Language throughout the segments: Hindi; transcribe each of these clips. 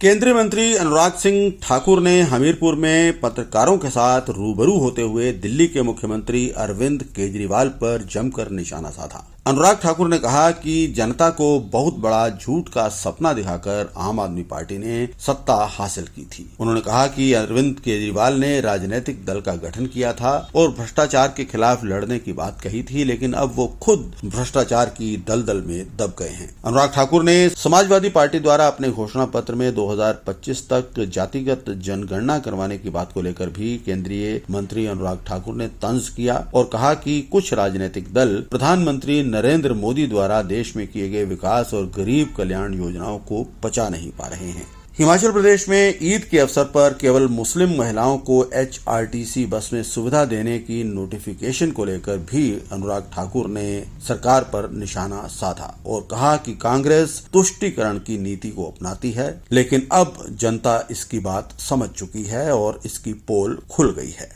केंद्रीय मंत्री अनुराग सिंह ठाकुर ने हमीरपुर में पत्रकारों के साथ रूबरू होते हुए दिल्ली के मुख्यमंत्री अरविंद केजरीवाल पर जमकर निशाना साधा। अनुराग ठाकुर ने कहा कि जनता को बहुत बड़ा झूठ का सपना दिखाकर आम आदमी पार्टी ने सत्ता हासिल की थी। उन्होंने कहा कि अरविंद केजरीवाल ने राजनीतिक दल का गठन किया था और भ्रष्टाचार के खिलाफ लड़ने की बात कही थी, लेकिन अब वो खुद भ्रष्टाचार की दलदल में दब गए हैं। अनुराग ठाकुर ने समाजवादी पार्टी द्वारा अपने घोषणा पत्र में 2025 तक जातिगत जनगणना करवाने की बात को लेकर भी केंद्रीय मंत्री अनुराग ठाकुर ने तंज किया और कहा कि कुछ राजनीतिक दल प्रधानमंत्री नरेंद्र मोदी द्वारा देश में किए गए विकास और गरीब कल्याण योजनाओं को पचा नहीं पा रहे हैं। हिमाचल प्रदेश में ईद के अवसर पर केवल मुस्लिम महिलाओं को HRTC बस में सुविधा देने की नोटिफिकेशन को लेकर भी अनुराग ठाकुर ने सरकार पर निशाना साधा और कहा कि कांग्रेस तुष्टीकरण की नीति को अपनाती है, लेकिन अब जनता इसकी बात समझ चुकी है और इसकी पोल खुल गई है।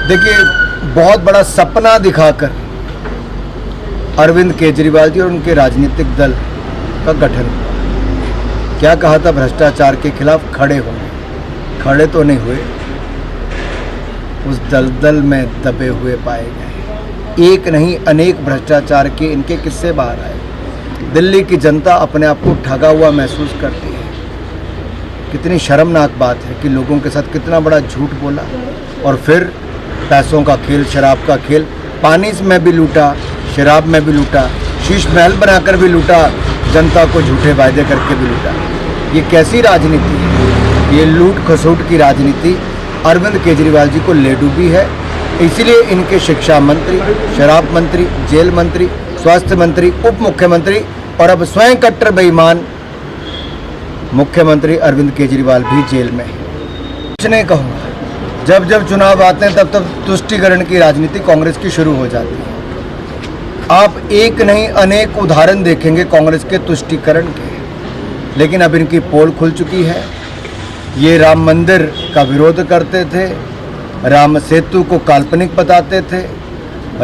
देखिए, बहुत बड़ा सपना दिखाकर अरविंद केजरीवाल जी और उनके राजनीतिक दल का गठन हुआ। क्या कहा था? भ्रष्टाचार के खिलाफ खड़े होंगे। खड़े तो नहीं हुए, उस दलदल में दबे हुए पाए गए। एक नहीं अनेक भ्रष्टाचार के इनके किस्से बाहर आए। दिल्ली की जनता अपने आप को ठगा हुआ महसूस करती है। कितनी शर्मनाक बात है कि लोगों के साथ कितना बड़ा झूठ बोला और फिर पैसों का खेल, शराब का खेल, पानी में भी लूटा, शराब में भी लूटा, शीश महल बनाकर भी लूटा, जनता को झूठे वायदे करके भी लूटा। ये कैसी राजनीति है? ये लूट खसोट की राजनीति अरविंद केजरीवाल जी को ले डूबी है। इसीलिए इनके शिक्षा मंत्री, शराब मंत्री, जेल मंत्री, स्वास्थ्य मंत्री, उप मुख्यमंत्री और अब स्वयं कट्टर बेईमान मुख्यमंत्री अरविंद केजरीवाल भी जेल में है। कुछ नहीं कहूँगा, जब जब चुनाव आते हैं तब तब तुष्टीकरण की राजनीति कांग्रेस की शुरू हो जाती है। आप एक नहीं अनेक उदाहरण देखेंगे कांग्रेस के तुष्टीकरण के, लेकिन अब इनकी पोल खुल चुकी है। ये राम मंदिर का विरोध करते थे, राम सेतु को काल्पनिक बताते थे,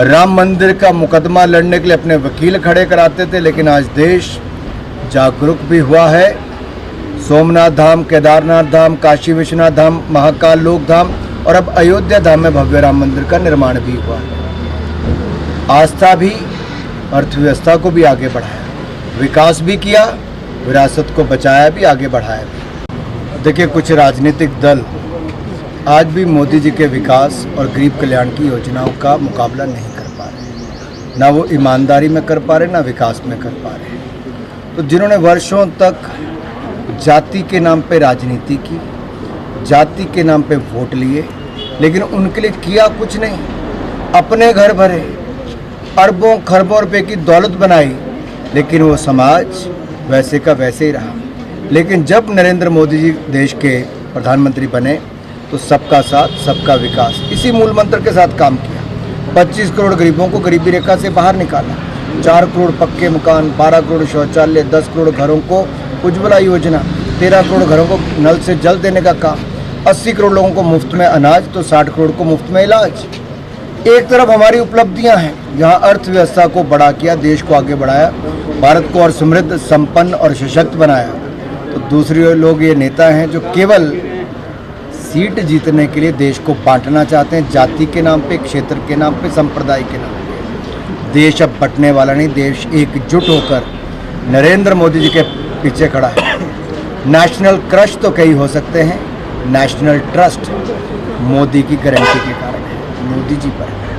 राम मंदिर का मुकदमा लड़ने के लिए अपने वकील खड़े कराते थे, लेकिन आज देश जागरूक भी हुआ है। सोमनाथ धाम, केदारनाथ धाम, काशी विश्वनाथ धाम, महाकाल लोक धाम और अब अयोध्या धाम में भव्य राम मंदिर का निर्माण भी हुआ है। आस्था भी, अर्थव्यवस्था को भी आगे बढ़ाया, विकास भी किया, विरासत को बचाया भी, आगे बढ़ाया भी। देखिए, कुछ राजनीतिक दल आज भी मोदी जी के विकास और गरीब कल्याण की योजनाओं का मुकाबला नहीं कर पा रहे। ना वो ईमानदारी में कर पा रहे, ना विकास में कर पा रहे। तो जिन्होंने वर्षों तक जाति के नाम पे राजनीति की, जाति के नाम पे वोट लिए, लेकिन उनके लिए किया कुछ नहीं, अपने घर भरे, अरबों खरबों रुपए की दौलत बनाई, लेकिन वो समाज वैसे का वैसे ही रहा। लेकिन जब नरेंद्र मोदी जी देश के प्रधानमंत्री बने तो सबका साथ, सबका विकास, इसी मूल मंत्र के साथ काम किया। 25 करोड़ गरीबों को गरीबी रेखा से बाहर निकाला, 4 करोड़ पक्के मकान, 12 करोड़ शौचालय, 10 करोड़ घरों को उज्ज्वला योजना, 13 करोड़ घरों को नल से जल देने का काम, 80 करोड़ लोगों को मुफ्त में अनाज, तो 60 करोड़ को मुफ्त में इलाज। एक तरफ हमारी उपलब्धियां हैं, जहां अर्थव्यवस्था को बड़ा किया, देश को आगे बढ़ाया, भारत को और समृद्ध, संपन्न और सशक्त बनाया, तो दूसरी ओर लोग ये नेता हैं जो केवल सीट जीतने के लिए देश को बांटना चाहते हैं, जाति के नाम पे, क्षेत्र के नाम पे, संप्रदाय के नाम पे। देश अब बंटने वाला नहीं, देश एकजुट होकर नरेंद्र मोदी जी के पीछे खड़ा है। नेशनल क्रश तो कई हो सकते हैं, नेशनल ट्रस्ट मोदी की गारंटी के कारण है, मोदी जी पर है।